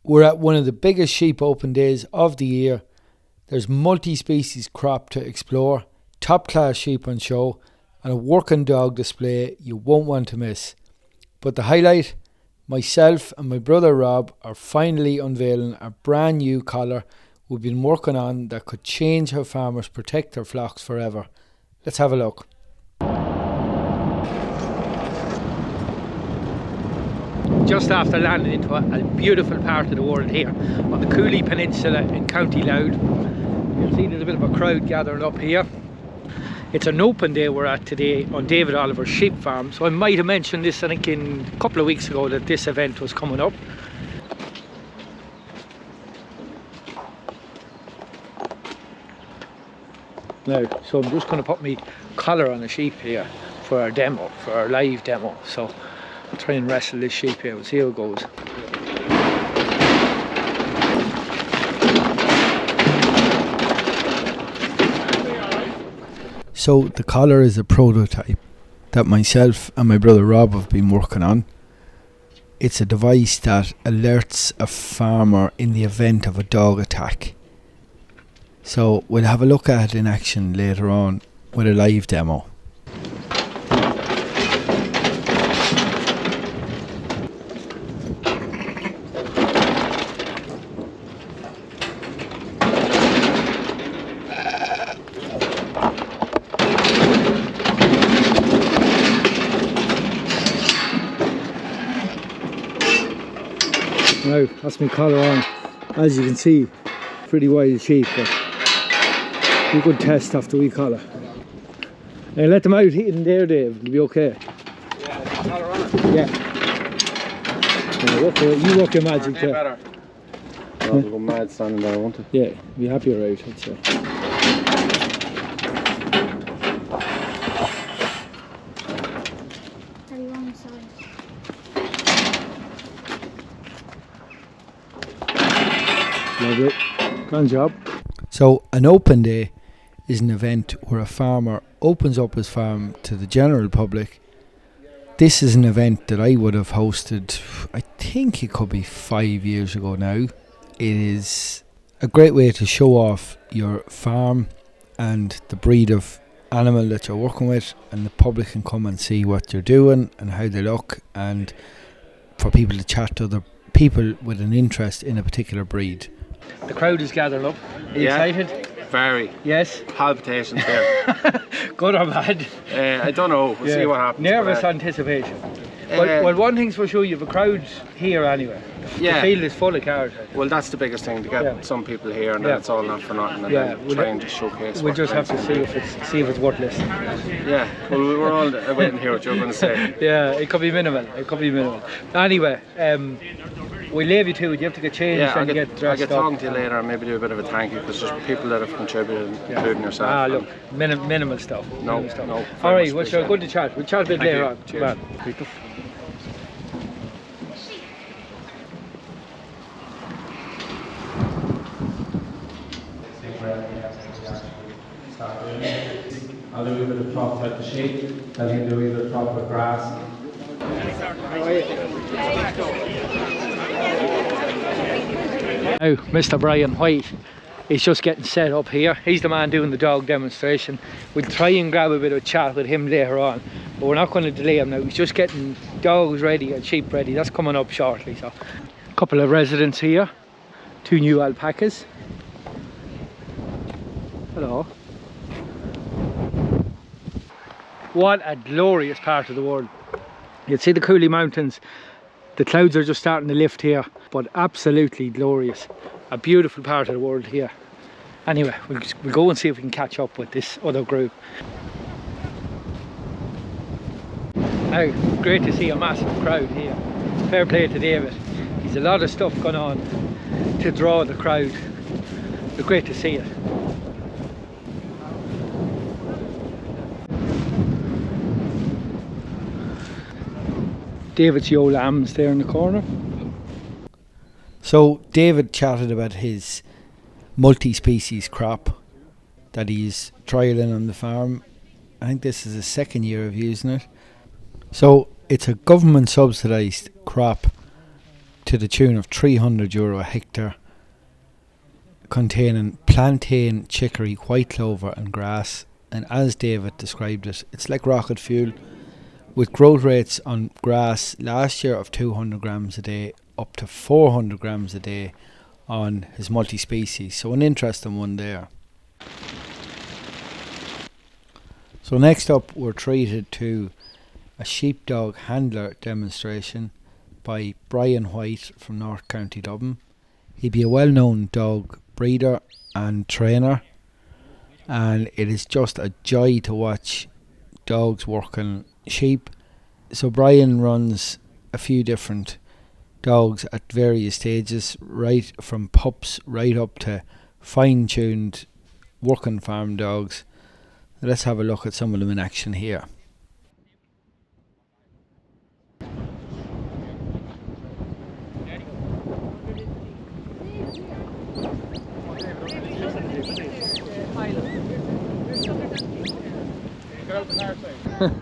We're at one of the biggest sheep open days of the year. There's multi-species crop to explore, top class sheep on show, and a working dog display you won't want to miss. But the highlight, myself and my brother Rob are finally unveiling a brand new collar we've been working on that could change how farmers protect their flocks forever. Let's have a look. Just after landing into a beautiful part of the world here on the Cooley Peninsula in County Louth. You'll see there's a bit of a crowd gathering up here. It's an open day we're at today on David Oliver's sheep farm. So I might have mentioned this, I think, in a couple of weeks ago that this event was coming up. Now, so I'm just going to put my collar on a sheep here for our demo, for our live demo. So I'll try and wrestle this sheep here, we'll see how it goes. So the collar is a prototype that myself and my brother Rob have been working on. It's a device that alerts a farmer in the event of a dog attack. So we'll have a look at it in action later on with a live demo. Now, that's my collar on. As you can see, pretty wild sheep, but a good test after we collar. Now let them out in there, Dave, it'll be okay. Yeah, is the collar on it? Yeah. You work your magic there. Better. I'll go mad standing there, won't it? Yeah, be happier out, I'd say. Lovely. Grand job. So an open day is an event where a farmer opens up his farm to the general public. This is an event that I would have hosted, I think it could be 5 years ago now. It is a great way to show off your farm and the breed of animal that you're working with, and the public can come and see what you're doing and how they look, and for people to chat to other people with an interest in a particular breed. The crowd is gathered up. Are you excited? Very. Yes. Palpitations there. Good or bad? I don't know. We'll see what happens. Nervous anticipation. Well, one thing's for sure, you have a crowd here anyway. The field is full of cars. Well, that's the biggest thing, to get some people here, and then it's all not for nothing, and then try and just showcase. We'll just have to see if it's worth listening. Yeah. Well, we're all waiting to hear what you're going to say. Yeah, it could be minimal. Anyway, we'll leave you to it. You have to get changed and get dressed up. I'll get talking to you later and maybe do a bit of a thank you, because there's people that have contributed, including yourself. Ah, look, minimal stuff. No. All right, well, sure, good to chat. We'll chat a bit later on. Cheers. I'll do a bit of crop type of sheep, I'll do a bit of crop of grass. Now, Mr. Brian White is just getting set up here. He's the man doing the dog demonstration. We'll try and grab a bit of chat with him later on, but we're not going to delay him now. He's just getting dogs ready and sheep ready. That's coming up shortly. So, a couple of residents here, 2 new alpacas. Hello. What a glorious part of the world. You'll see the Cooley Mountains. The clouds are just starting to lift here, but absolutely glorious. A beautiful part of the world here. Anyway, we'll go and see if we can catch up with this other group. Now, great to see a massive crowd here. Fair play to David. There's a lot of stuff going on to draw the crowd. But great to see it. David's Yo Lambs there in the corner. So David chatted about his multi-species crop that he's trialling on the farm. I think this is his 2nd year of using it. So it's a government subsidised crop to the tune of €300 a hectare, containing plantain, chicory, white clover and grass. And as David described it, it's like rocket fuel, with growth rates on grass last year of 200 grams a day up to 400 grams a day on his multi-species. So an interesting one there. So next up, we're treated to a sheepdog handler demonstration by Brian White from North County Dublin. He'd be a well-known dog breeder and trainer, and it is just a joy to watch dogs working sheep. So Brian runs a few different dogs at various stages, right from pups right up to fine-tuned working farm dogs. Let's have a look at some of them in action here.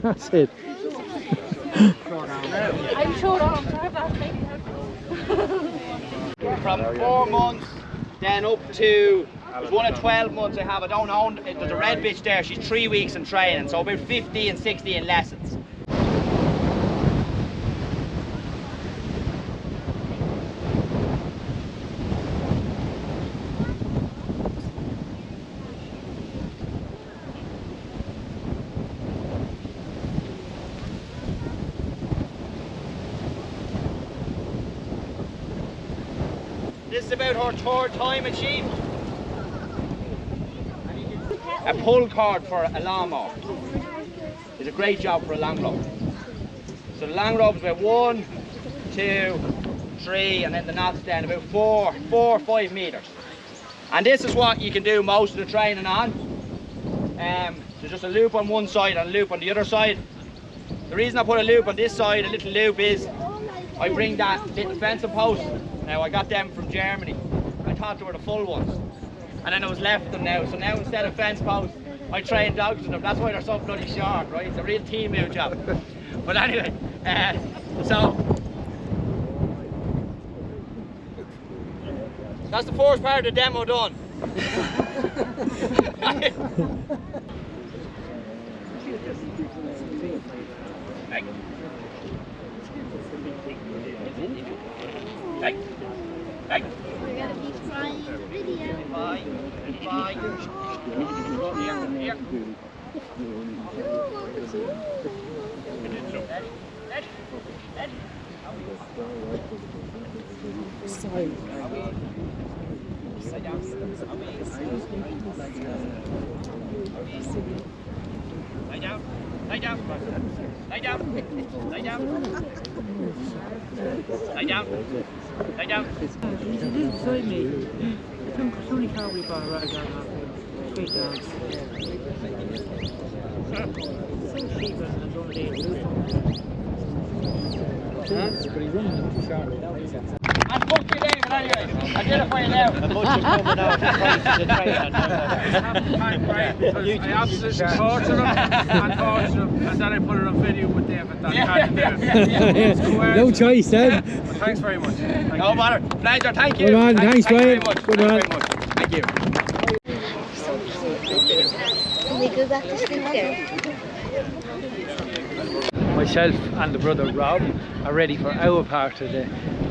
That's it. I'm short on. From 4 months, then up to, there's one at 12 months I have, I don't own, there's a red bitch there, she's 3 weeks in training, so about 50 and 60 in lessons. This is about her third time at sheep. A pull cord for a lawnmower is a great job for a long rope. So the long rope is about 1, 2, 3, and then the knot's down about 4 or 5 meters. And this is what you can do most of the training on. There's just a loop on one side and a loop on the other side. The reason I put a loop on this side, a little loop, is I bring that little fencing post. Now I got them from Germany. I thought they were the full ones, and then I was left them now. So now instead of fence posts, I train dogs with them. That's why they're so bloody short, right? It's a real team move job. But anyway, so that's the first part of the demo done. Hey. Hey. We're gonna be trying a video. Bye. Bye. Here. Lie down. Lie down. Lie down. Lie down. Lie down. Lie down. He's a little beside me. I think it's only cowboy bar right down. Great dogs. So sheep and don't And book your name anyway. Identify it now. A bunch of coming out to train I absolutely tortured him and tortured him, and then I put it on video with David that I can't do it. No choice then. But thanks very much. No matter. Pleasure, thank you. Good man, thanks very Brian. much. Good Thank man. you very much. Thank you. Can we go back to studio? Myself and the brother Rob are ready for our part of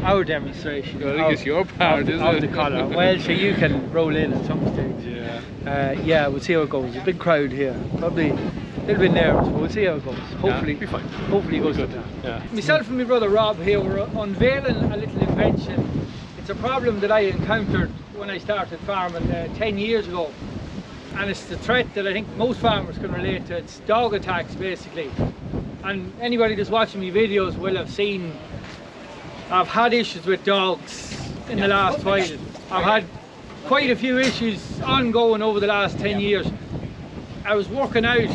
our demonstration. I think it's your part, isn't of it? the collar. Well, so you can roll in at some stage. Yeah. We'll see how it goes. There's a big crowd here. Probably a little bit nervous, but we'll see how it goes. Hopefully, be fine. Hopefully it goes to plan. Yeah. Myself and my brother Rob here, we're unveiling a little invention. It's a problem that I encountered when I started farming 10 years ago. And it's the threat that I think most farmers can relate to. It's dog attacks, basically. And anybody that's watching my videos will have seen I've had issues with dogs in the last while. I've had quite a few issues ongoing over the last 10 years. I was working out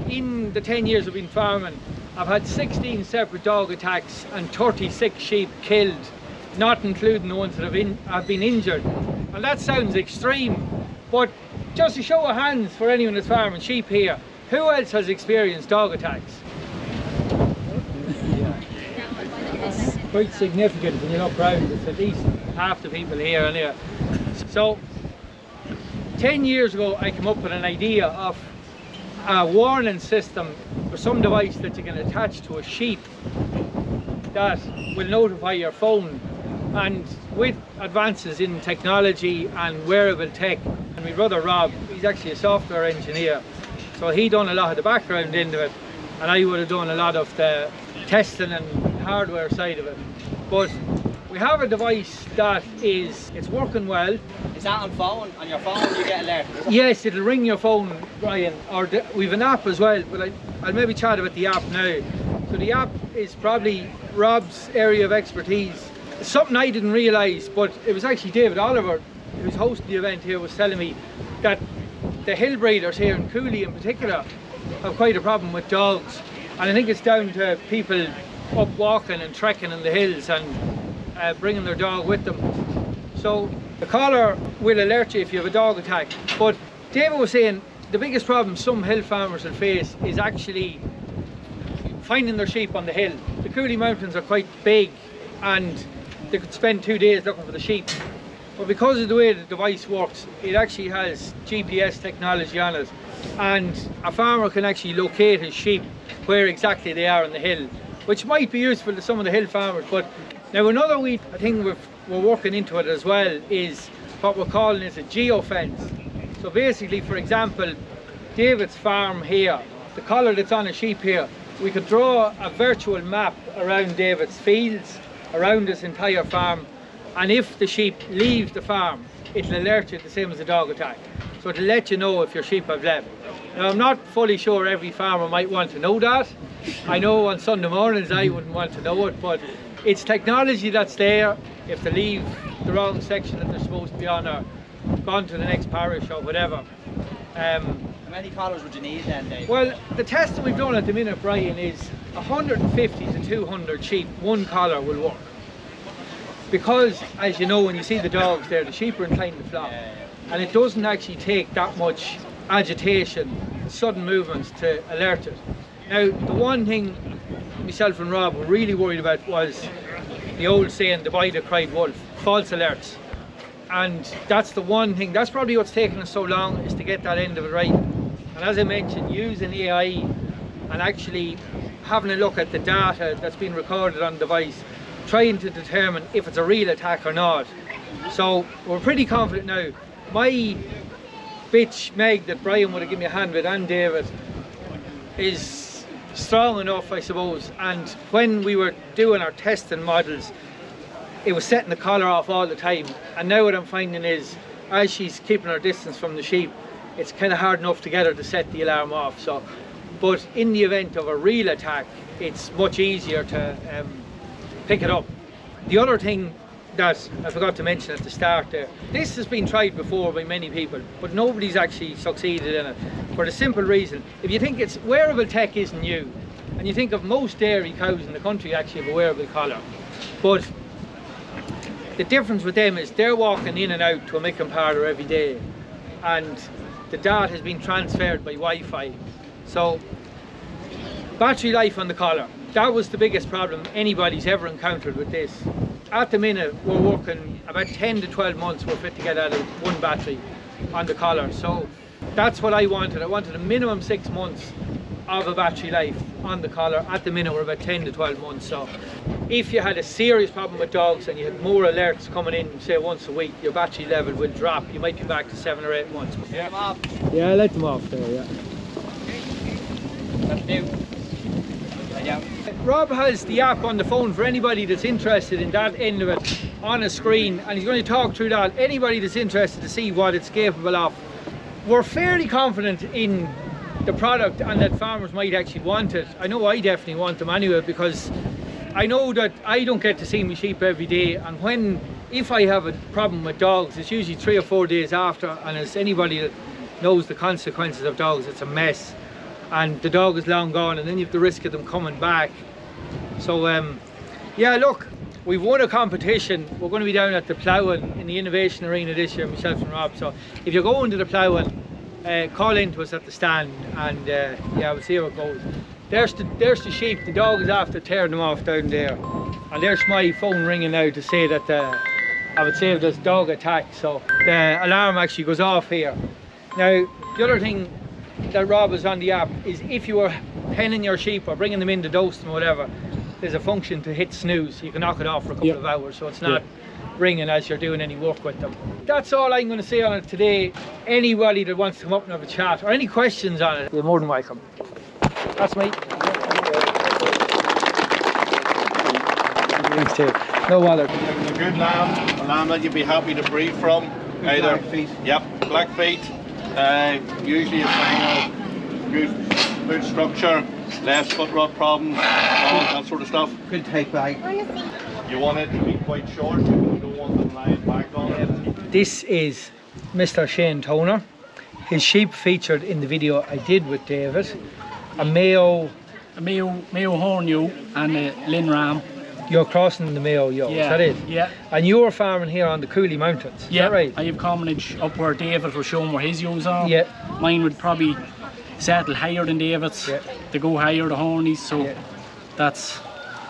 in the 10 years I've been farming. I've had 16 separate dog attacks and 36 sheep killed, not including the ones that have been injured. And that sounds extreme, but just a show of hands for anyone that's farming sheep here, who else has experienced dog attacks? quite significant when you look around. It's at least half the people here and here. So 10 years ago I came up with an idea of a warning system or some device that you can attach to a sheep that will notify your phone. And with advances in technology and wearable tech, and my brother Rob, he's actually a software engineer, so he done a lot of the background into it, and I would have done a lot of the testing and hardware side of it. But we have a device that it's working well. Is that on phone? On your phone you get alert? Yes, it'll ring your phone, Brian, or we've an app as well, but I'll maybe chat about the app now. So the app is probably Rob's area of expertise. It's something I didn't realise, but it was actually David Oliver, who's hosting the event here, was telling me that the hill breeders here in Cooley in particular have quite a problem with dogs. And I think it's down to people up walking and trekking in the hills and bringing their dog with them. So the collar will alert you if you have a dog attack. But David was saying the biggest problem some hill farmers will face is actually finding their sheep on the hill. The Cooley Mountains are quite big and they could spend 2 days looking for the sheep. But because of the way the device works, it actually has GPS technology on it, and a farmer can actually locate his sheep where exactly they are on the hill, which might be useful to some of the hill farmers. But now another wee thing we're working into it as well is what we're calling is a geofence. So basically, for example, David's farm here, the collar that's on a sheep here, we could draw a virtual map around David's fields, around his entire farm, and if the sheep leave the farm, it'll alert you the same as a dog attack. So it'll let you know if your sheep have left. Now I'm not fully sure every farmer might want to know that. I know on Sunday mornings I wouldn't want to know it, but it's technology that's there. If they leave the wrong section that they're supposed to be on or gone to the next parish or whatever. How many collars would you need then, Dave? Well, the testing we've done at the minute, Brian, is 150 to 200 sheep, one collar will work. Because, as you know, when you see the dogs there, the sheep are inclined to flop. And it doesn't actually take that much agitation, sudden movements to alert it. Now, the one thing myself and Rob were really worried about was the old saying, the boy that cried wolf, false alerts. And that's the one thing, that's probably what's taken us so long, is to get that end of it right. And as I mentioned, using AI and actually having a look at the data that's been recorded on the device, trying to determine if it's a real attack or not. So we're pretty confident now. My bitch Meg that Brian would have given me a hand with, and David, is strong enough, I suppose. And when we were doing our testing models, it was setting the collar off all the time. And now what I'm finding is, as she's keeping her distance from the sheep, it's kind of hard enough to get her to set the alarm off. So, but in the event of a real attack, it's much easier to pick it up. The other thing that I forgot to mention at the start there, this has been tried before by many people, but nobody's actually succeeded in it for the simple reason, if you think it's wearable tech isn't new, and you think of most dairy cows in the country actually have a wearable collar, but the difference with them is they're walking in and out to a milking parlour every day, and the data has been transferred by Wi-Fi. So battery life on the collar, that was the biggest problem anybody's ever encountered with this. At the minute, we're working about 10 to 12 months we're fit to get out of one battery on the collar. So that's what I wanted. I wanted a minimum 6 months of a battery life on the collar. At the minute, we're about 10 to 12 months. So if you had a serious problem with dogs and you had more alerts coming in, say once a week, your battery level will drop. You might be back to 7 or 8 months. Yeah, Yeah, let them off there, yeah. that's new. Rob has the app on the phone for anybody that's interested in that end of it on a screen, and he's going to talk through that. Anybody that's interested to see what it's capable of. We're fairly confident in the product and that farmers might actually want it. I know I definitely want them anyway, because I know that I don't get to see my sheep every day, and if I have a problem with dogs, it's usually 3 or 4 days after, and as anybody that knows the consequences of dogs, it's a mess. And the dog is long gone, and then you have the risk of them coming back. So yeah, look, we've won a competition. We're going to be down at the ploughing in the Innovation Arena this year, myself and Rob. So if you're going to the ploughing, call in to us at the stand, and yeah, we'll see how it goes. There's the sheep. The dog is after tearing them off down there. And there's my phone ringing now to say that I would say there's dog attack. So the alarm actually goes off here. Now, the other thing that Rob is on the app is if you were penning your sheep or bringing them in to dose them or whatever, there's a function to hit snooze. You can knock it off for a couple of hours, so it's not ringing as you're doing any work with them. That's all I'm going to say on it today. Anybody that wants to come up and have a chat or any questions on it, you're more than welcome. That's me. Thanks, Dave. No bother. A good lamb, a lamb that you'd be happy to breed from. Either black feet. Yep, black feet. Usually a sign of good structure, less foot rot problems, all that sort of stuff. Good take back. You want it to be quite short. You don't want them lying back on it. This is Mr. Shane Toner. His sheep featured in the video I did with David. A Mayo horn ewe and a Lynn ram. You're crossing the Mayo ewe, is that it? Yeah. And you're farming here on the Cooley Mountains, is that right? I have commonage up where David was showing where his ewes are. Yeah. Mine would probably settle higher than David's. Yeah. They go higher, the hornies, so that's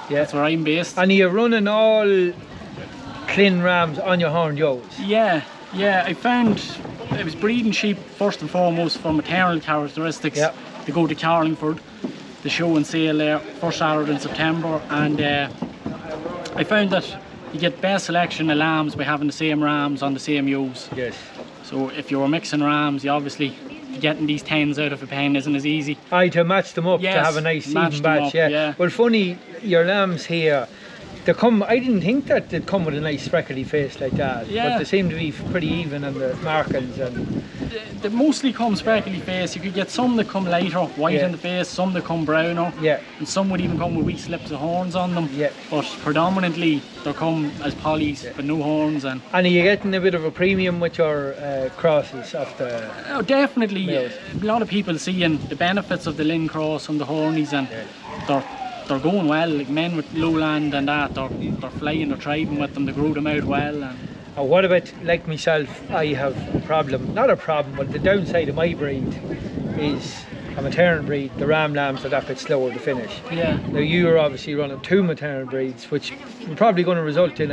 where I'm based. And you're running all Clin rams on your horned ewes? Yeah. I found I was breeding sheep first and foremost for maternal characteristics. Yeah. To go to Carlingford, the show and sale there, first Saturday in September, and I found that you get best selection of lambs by having the same rams on the same ewes. Yes. So if you were mixing rams, you obviously getting these 10s out of a pen isn't as easy. Aye, to match them up, to have a nice even batch. Yeah. Well, funny, your lambs here, they come. I didn't think that they'd come with a nice freckly face like that. Yeah. But they seem to be pretty even on the markings and. They mostly come speckly face. You could get some that come lighter, white in the face, some that come browner, and some would even come with wee slips of horns on them. Yeah. But predominantly they come as pollies with no horns. And are you getting a bit of a premium with your crosses of the? Oh, definitely. Males? A lot of people seeing the benefits of the Lynn cross and the hornies, and they're going well. Like men with lowland and that, they're flying, they're thriving with them. They grow them out well. And what about, like myself, I have a problem, not a problem, but the downside of my breed is a maternal breed. The ram lambs are that bit slower to finish. Yeah. Now you're obviously running 2 maternal breeds, which are probably going to result in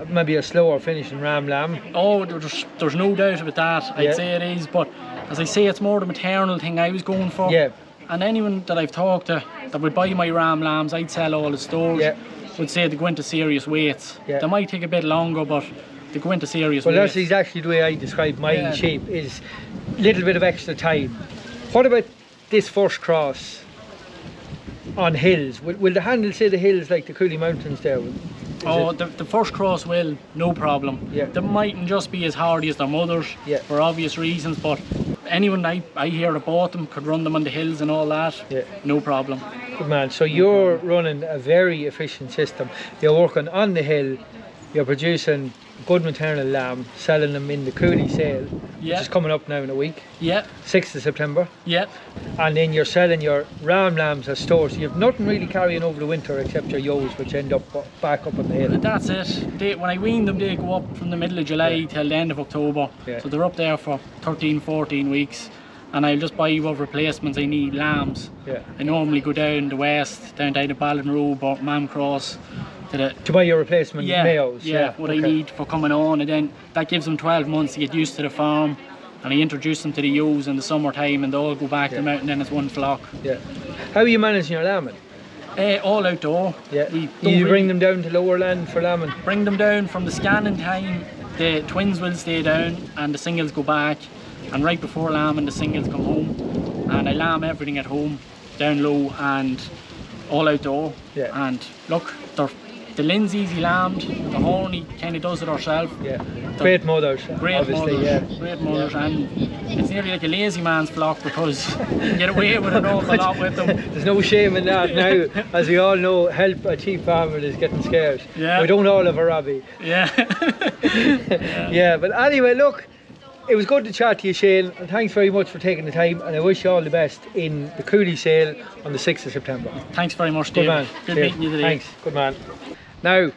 maybe a slower finishing ram lamb. Oh, there's no doubt about that. I'd say it is, but as I say, it's more the maternal thing I was going for. Yeah. And anyone that I've talked to that would buy my ram lambs, I'd sell all the stores. Yeah. Would say they go into serious weights. Yeah. They might take a bit longer, but they go into serious weights. Well, that's exactly the way I describe my sheep, is a little bit of extra time. What about this first cross on hills? Will the handle say the hills like the Cooley Mountains there? The first cross will, no problem. Yeah. They mightn't just be as hardy as their mothers for obvious reasons, but anyone I hear that bought them could run them on the hills and all that, no problem. Good man. So you're running a very efficient system. You're working on the hill, you're producing good maternal lamb, selling them in the Cooley sale, which is coming up now in a week. 6th of September. And then you're selling your ram lambs at stores. You have nothing really carrying over the winter except your ewes, which end up back up on the hill. And that's it. When I wean them, they go up from the middle of July till the end of October. So they're up there for 13, 14 weeks. And I'll just buy you what replacements I need, lambs. I normally go down the west, down to Ballon Road or Mam Cross. To buy your replacement males? What I need for coming on, and then that gives them 12 months to get used to the farm, and I introduce them to the ewes in the summertime, and they all go back to the mountain, and it's one flock. How are you managing your lambing? All outdoor. You bring them down to lower land for lambing? Bring them down from the scanning time. The twins will stay down and the singles go back, and right before lambing the singles come home, and I lamb everything at home, down low and all outdoor. And look, the Lynn's easy lambed, the horny kind of does it herself. Great mothers. Great mothers, and it's nearly like a lazy man's flock because you can get away with an awful lot with them. There's no shame in that now. As we all know, help a cheap farmer is getting scarce. We don't all have a Robbie. But anyway, look, it was good to chat to you, Shane, and thanks very much for taking the time, and I wish you all the best in the Cooley sale on the 6th of September. Thanks very much, Dave. Good man. Good meeting you today. Thanks, good man. Now,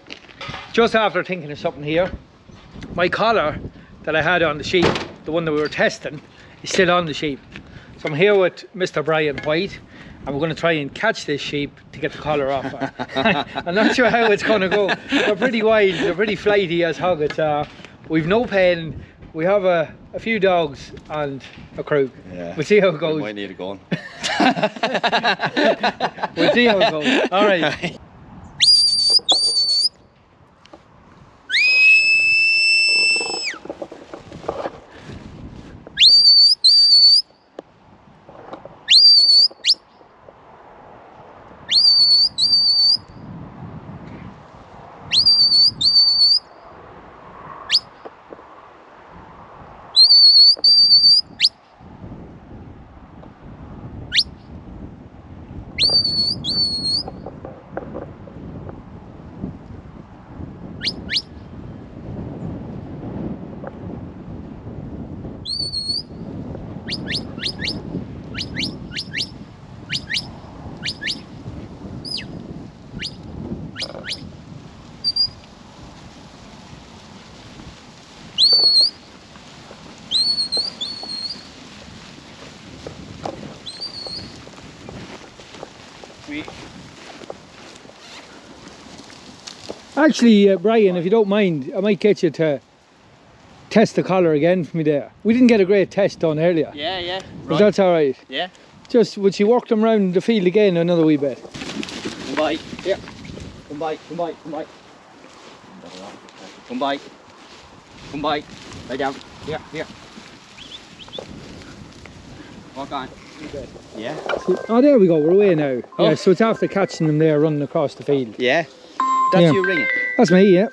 just after thinking of something here, my collar that I had on the sheep, the one that we were testing, is still on the sheep. So I'm here with Mr. Brian White, and we're going to try and catch this sheep to get the collar off her. I'm not sure how it's going to go. They're pretty wild, they're pretty flighty as hoggets are. We've no pen, we have a few dogs and a crew. Yeah. We'll see how it goes. We might need a gun. We'll see how it goes. All right. Actually, Brian, if you don't mind, I might get you to test the collar again for me there. We didn't get a great test done earlier. Yeah, yeah. But that's all right. Yeah. Just, would you walk them around the field again another wee bit? Come by. Here. Come by, come by, come by. Come by. Come by. Lay down. Here, here. Walk on. Yeah. Oh, there we go, we're away now. Oh. Yeah, so it's after catching them there running across the field. Yeah. That's you ringing? That's me, yeah.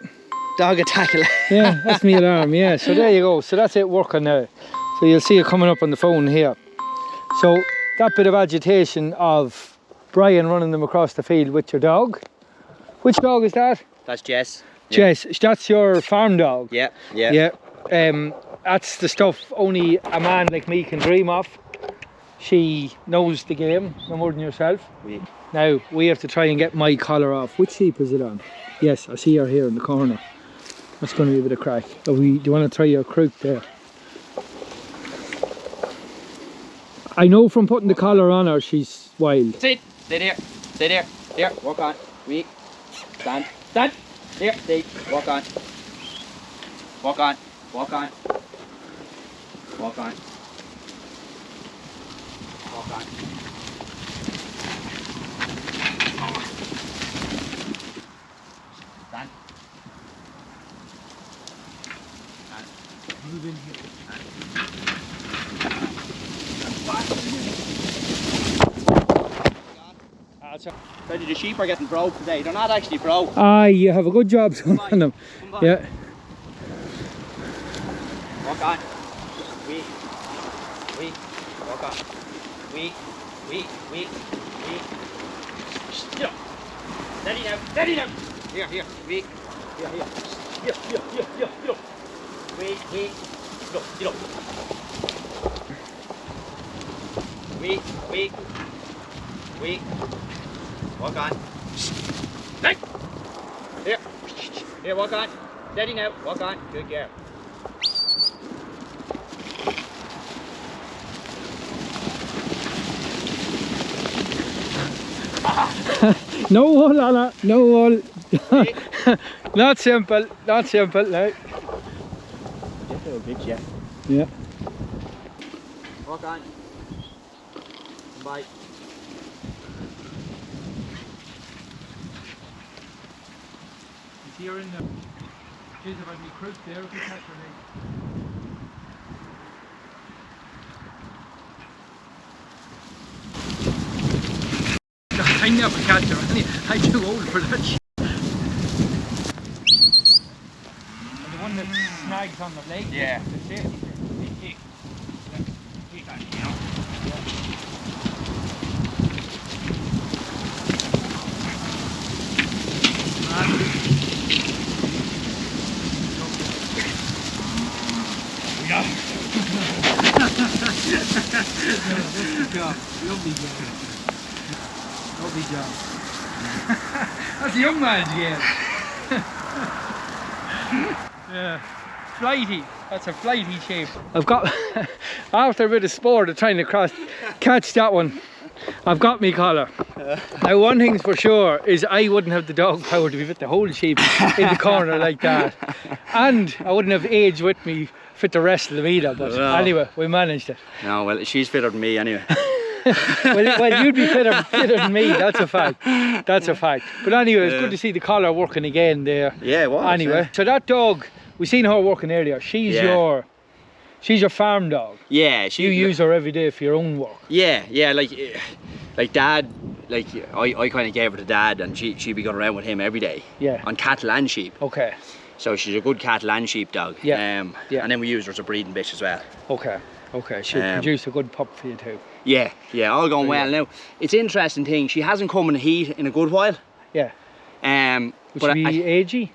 Dog attack. Yeah, that's me alarm, yeah. So there you go. So that's it working now. So you'll see it coming up on the phone here. So that bit of agitation of Brian running them across the field with your dog. Which dog is that? That's Jess. Jess, that's your farm dog? Yeah, yeah. Yeah. That's the stuff only a man like me can dream of. She knows the game, no more than yourself. Oui. Now, we have to try and get my collar off. Which sheep is it on? Yes, I see her here in the corner. That's going to be a bit of crack. Do you want to try your crook there? I know from putting the collar on her, she's wild. Sit. Stay there. Stay there. There. Walk on. Weak. Stand. Stand. There. Stay. Walk on. Walk on. Walk on. Walk on. Walk on. Stand. Stand. Move in here. So the sheep are getting broke today. They're not actually broke. Ah, you have a good job on them. Yeah. Walk on. Weak. Weak. Walk on. Weak. Weak. Weak. Weak. Still. Steady now. Steady now. Here, here. Weak. Here, here. Here, here, here, here, here. Weak, weak. Get up, get up. Weak, weak. Weak. Walk on. Hey! Here. Here, walk on. Steady now. Walk on. Good girl. No wool, Anna. No wool. Not simple. Not simple. No. Just a little bit, yeah. Yeah. Walk on. Bye. See her in the... She's about to be crooked there if you catch her leg. I never catch her. I'm too old for that shit. And the one that snags on the leg. Yeah. That's it. Lovely job. Lovely job. That's a young man's game. Yeah. Flighty. That's a flighty shape. I've got, after a bit of sport of trying to catch that one, I've got me collar. Now one thing's for sure is I wouldn't have the dog power to be fit the whole sheep in the corner like that. And I wouldn't have age with me fit the rest of them either, but anyway, we managed it. No, well, she's fitter than me anyway. well, you'd be fitter than me, that's a fact. That's a fact. But anyway, it's good to see the collar working again there. Yeah, it was. Anyway, so that dog, we seen her working earlier. She's your farm dog. Yeah, you use her every day for your own work. Yeah, like Dad, like I kind of gave her to Dad, and she'd be going around with him every day. Yeah. On cattle and sheep. Okay. So she's a good cattle and sheep dog. Yeah. And then we use her as a breeding bitch as well. Okay. Okay. She'll produce a good pup for you too. Yeah, all going well. Now, it's an interesting thing. She hasn't come in heat in a good while. Yeah. Would she be agey?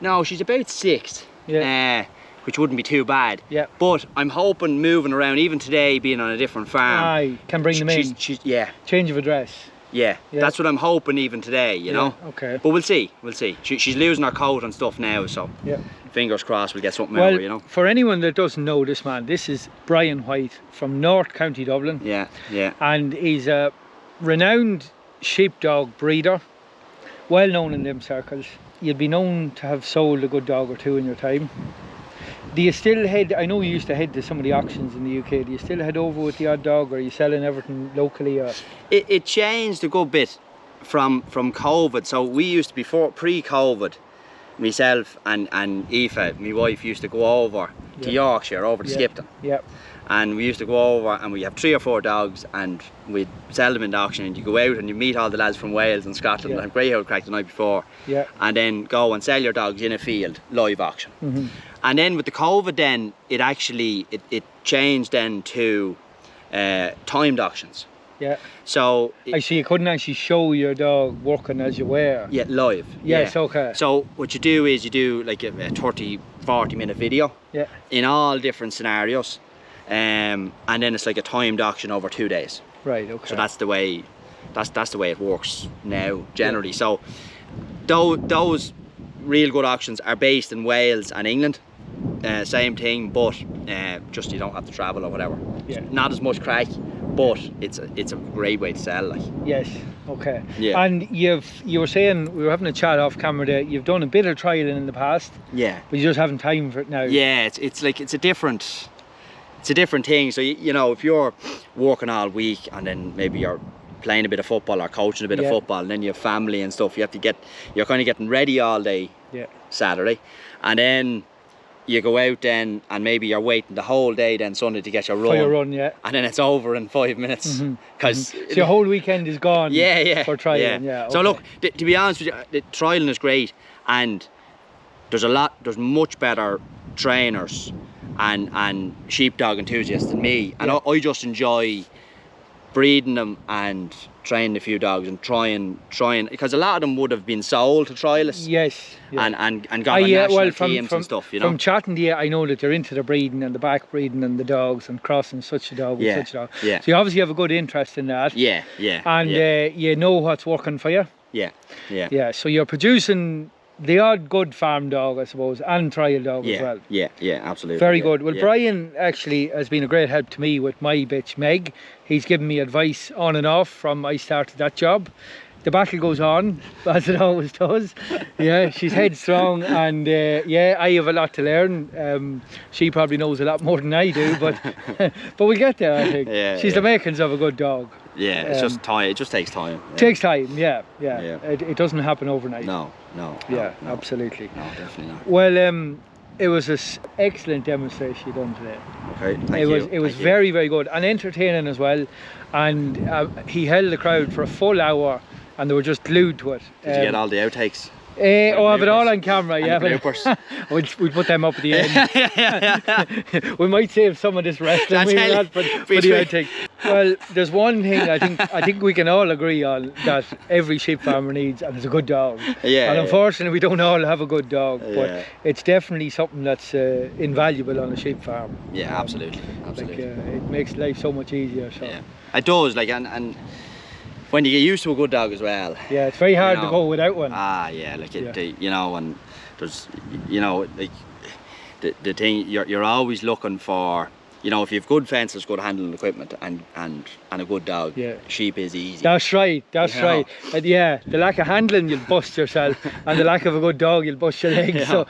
No, she's about 6. Yeah. Which wouldn't be too bad. Yeah. But I'm hoping moving around, even today, being on a different farm. I can bring them in. Yeah. Change of address. Yeah, that's what I'm hoping even today, you know. Okay. But we'll see. She's losing her coat and stuff now, so fingers crossed we'll get something out of her, you know. For anyone that doesn't know this man, this is Brian White from North County Dublin. Yeah. And he's a renowned sheepdog breeder, well known in them circles. You'd be known to have sold a good dog or two in your time. Do you still head, I know you used to head to some of the auctions in the UK, do you still head over with the odd dog, or are you selling everything locally? Or? It changed a good bit from COVID. So we used to, pre-COVID, myself and Aoife, my wife, used to go over to Yorkshire, over to Skipton. Yeah. And we used to go over and we have 3 or 4 dogs, and we'd sell them in the auction, and you go out and you meet all the lads from Wales and Scotland and have greyhound crack the night before, and then go and sell your dogs in a field, live auction. And then with the COVID then, it changed then to timed auctions. Yeah. So I see you couldn't actually show your dog working as you were. Yeah, live. Yes, okay. So what you do is you do like a 30-40 minute video in all different scenarios. And then it's like a timed auction over 2 days. Right, okay. So that's the way it works now generally. So those real good auctions are based in Wales and England. Same thing, but just you don't have to travel or whatever. Yeah. Not as much crack, but it's a great way to sell. Like. Yes. Okay. Yeah. And you were saying, we were having a chat off camera there, you've done a bit of trialing in the past. Yeah. But you just haven't time for it now. Yeah. It's a different thing. So you know, if you're working all week and then maybe you're playing a bit of football or coaching a bit of football, and then you have family and stuff, you're kind of getting ready all day Saturday, and then you go out then and maybe you're waiting the whole day then Sunday to get your run. For your run, and then it's over in 5 minutes because so your whole weekend is gone. For trialing. Okay. So look, to be honest with you, the trialing is great, and there's much better trainers and sheepdog enthusiasts than me, and I just enjoy breeding them and training a few dogs and trying, because a lot of them would have been sold to trialists. Yes. And got on national teams and stuff, you know. From chatting to you, I know that they're into the breeding and the back breeding and the dogs and crossing such a dog with such a dog. Yeah. So you obviously have a good interest in that. Yeah. And you know what's working for you. Yeah. So you're producing the odd good farm dog, I suppose, and trial dog as well. Yeah, absolutely. Very good. Well, Brian actually has been a great help to me with my bitch Meg. He's given me advice on and off from I started that job. The battle goes on, as it always does. Yeah, she's headstrong, and I have a lot to learn. She probably knows a lot more than I do, but we'll get there, I think. She's the makings of a good dog. Yeah, it's just time. It just takes time. Takes time, yeah. It doesn't happen overnight. No. Absolutely. No, definitely not. Well, it was an excellent demonstration you done today. Okay, thank you. It was very, very good and entertaining as well. And he held the crowd for a full hour, and they were just glued to it. Did you get all the outtakes? I have it all on camera, and the bloopers. We'll put them up at the end. We might save some of this wrestling for the outtake. Well, there's one thing I think we can all agree on, that every sheep farmer needs, and it's a good dog. And unfortunately, we don't all have a good dog, but it's definitely something that's invaluable on a sheep farm. Yeah, absolutely. It makes life so much easier. So. Yeah, it does. Like and when you get used to a good dog as well. Yeah, it's very hard to go without one. You know, and there's, you know, like the thing, you're always looking for, you know, if you have good fences, good handling equipment, and a good dog, sheep is easy. That's right. That's right. Yeah, the lack of handling, you'll bust yourself, and the lack of a good dog, you'll bust your legs. So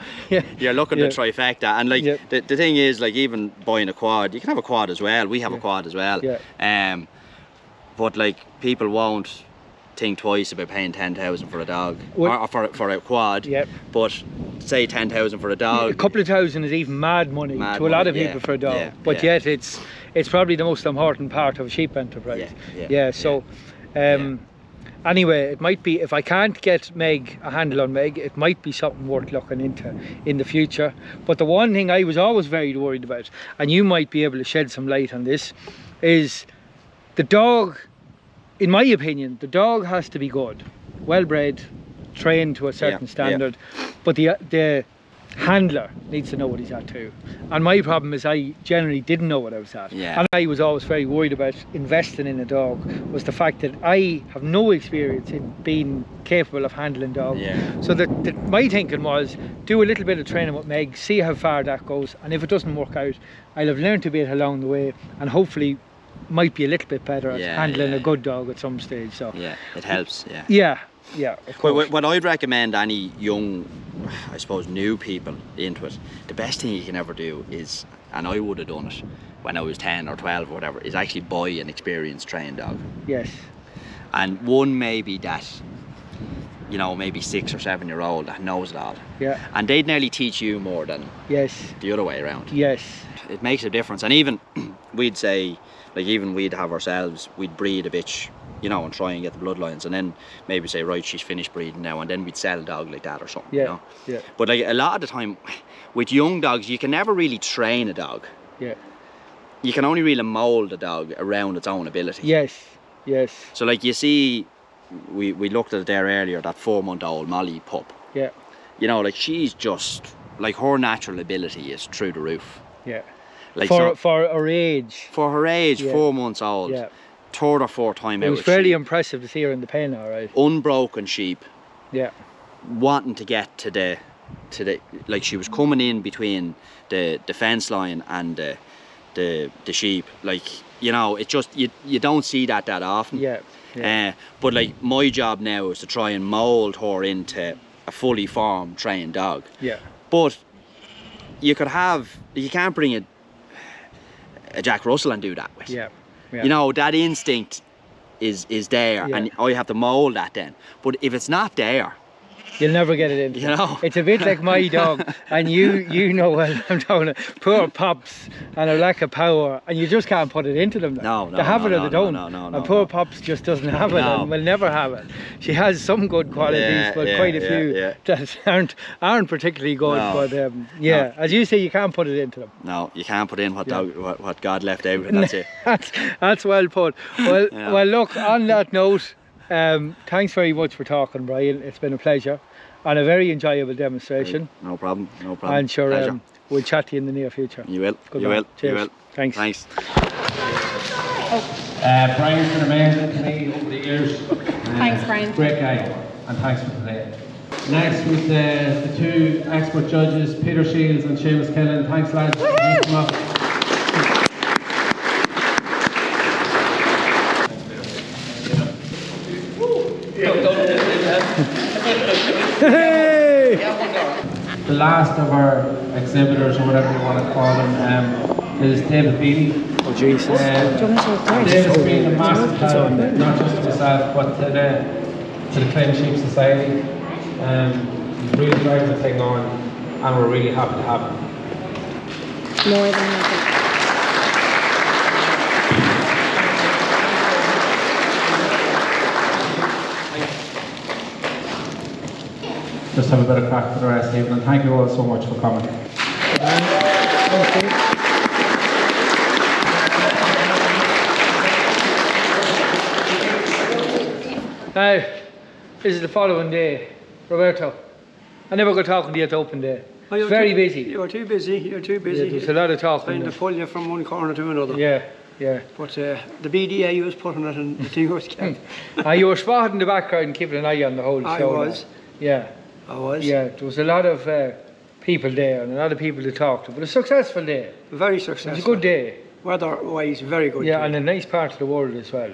you're looking at trifecta, and like the thing is, like even buying a quad, you can have a quad as well. We have a quad as well. But like people won't think twice about paying 10,000 for a dog or for a quad. But say 10,000 for a dog. A couple of thousand is even mad money to a lot of people for a dog. But yet it's probably the most important part of a sheep enterprise. Anyway, it might be, if I can't get Meg a handle on Meg, it might be something worth looking into in the future. But the one thing I was always very worried about, and you might be able to shed some light on this, is the dog. In my opinion, the dog has to be good, well bred, trained to a certain standard, but the handler needs to know what he's at too. And my problem is I generally didn't know what I was at. And I was always very worried about investing in a dog, was the fact that I have no experience in being capable of handling dogs. So my thinking was, do a little bit of training with Meg, see how far that goes, and if it doesn't work out, I'll have learned a bit along the way, and hopefully might be a little bit better at handling a good dog at some stage. So it helps. What I'd recommend any young, I suppose, new people into it, the best thing you can ever do is, and I would have done it when I was 10 or 12 or whatever, is actually buy an experienced trained dog. And one maybe that, you know, maybe 6 or 7 year old that knows it all. And they'd nearly teach you more than the other way around. It makes a difference. And even we'd say, like even we'd have ourselves, we'd breed a bitch, you know, and try and get the bloodlines, and then maybe say, right, she's finished breeding now, and then we'd sell a dog like that or something, you know. But like a lot of the time with young dogs, you can never really train a dog. You can only really mold a dog around its own ability. So like you see, we looked at it there earlier, that 4-month-old Molly pup. You know, like she's just, like her natural ability is through the roof. Like for her age. 4 months old. 3rd or 4th time out. It was fairly impressive to see her in the pen, alright. Unbroken sheep. Wanting to get to the like she was coming in between the fence line and the sheep. Like, you know, it just you don't see that often. But like my job now is to try and mould her into a fully formed trained dog. But you can't bring a Jack Russell and do that with. You know, that instinct is there, and I have to mould that then. But if it's not there, you'll never get it in. You know, it's a bit like my dog, and you know well I'm talking about poor Pops and a lack of power, and you just can't put it into them. They have it or they don't. And poor Pops just doesn't have it, and will never have it. She has some good qualities, but quite a few that aren't particularly good. But as you say, you can't put it into them. No, you can't put in what God left out. That's it. That's well put. Well, look. On that note. Thanks very much for talking, Brian. It's been a pleasure and a very enjoyable demonstration. No problem. And sure, we'll chat to you in the near future. You will. Cheers. You will. Thanks. Brian's been amazing to me over the years. Thanks, Brian. Great guy, and thanks for today. Next with the 2 expert judges, Peter Shields and Seamus Killen. Thanks, lads. Thanks so much. The last of our exhibitors, or whatever you want to call them, is David Beattie. Oh Jesus! David's been a massive help, not just to myself, but to the Clean Sheep Society. He's really driving the thing on, and we're really happy to have him. More than happy. Just have a bit of crack for the rest of the evening. Thank you all so much for coming. Now, this is the following day. Roberto, I never got talking to you at the open day. It's very busy. You're too busy. Yeah, there's a lot of talking. Trying to pull you from one corner to another. But the BDA was putting it and the thing was kept. You were spotted in the background keeping an eye on the whole show. I was. I was. Yeah, there was a lot of people there and a lot of people to talk to, but a successful day. Very successful. It was a good day. weather-wise, very good. Yeah, and a nice part of the world as well.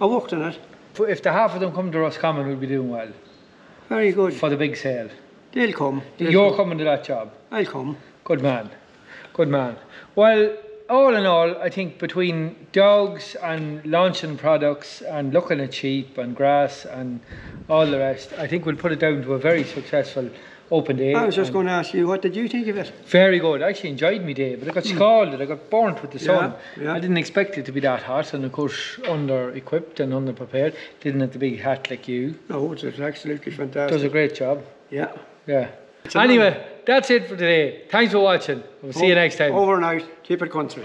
I worked on it. If the half of them come to Roscommon, we'll be doing well. Very good. For the big sale. They'll come. You're coming to that job? I'll come. Good man. Good man. Well, all in all, I think between dogs and launching products and looking at sheep and grass and all the rest, I think we'll put it down to a very successful open day. I was just going to ask you, what did you think of it? Very good. I actually enjoyed my day, but I got scalded. I got burnt with the sun. Yeah. I didn't expect it to be that hot, and of course under-equipped and under-prepared. Didn't have the big hat like you. No, it's absolutely fantastic. Does a great job. Yeah. Yeah. Anyway, that's it for today. Thanks for watching. We'll see you next time. Over and out. Keep it country.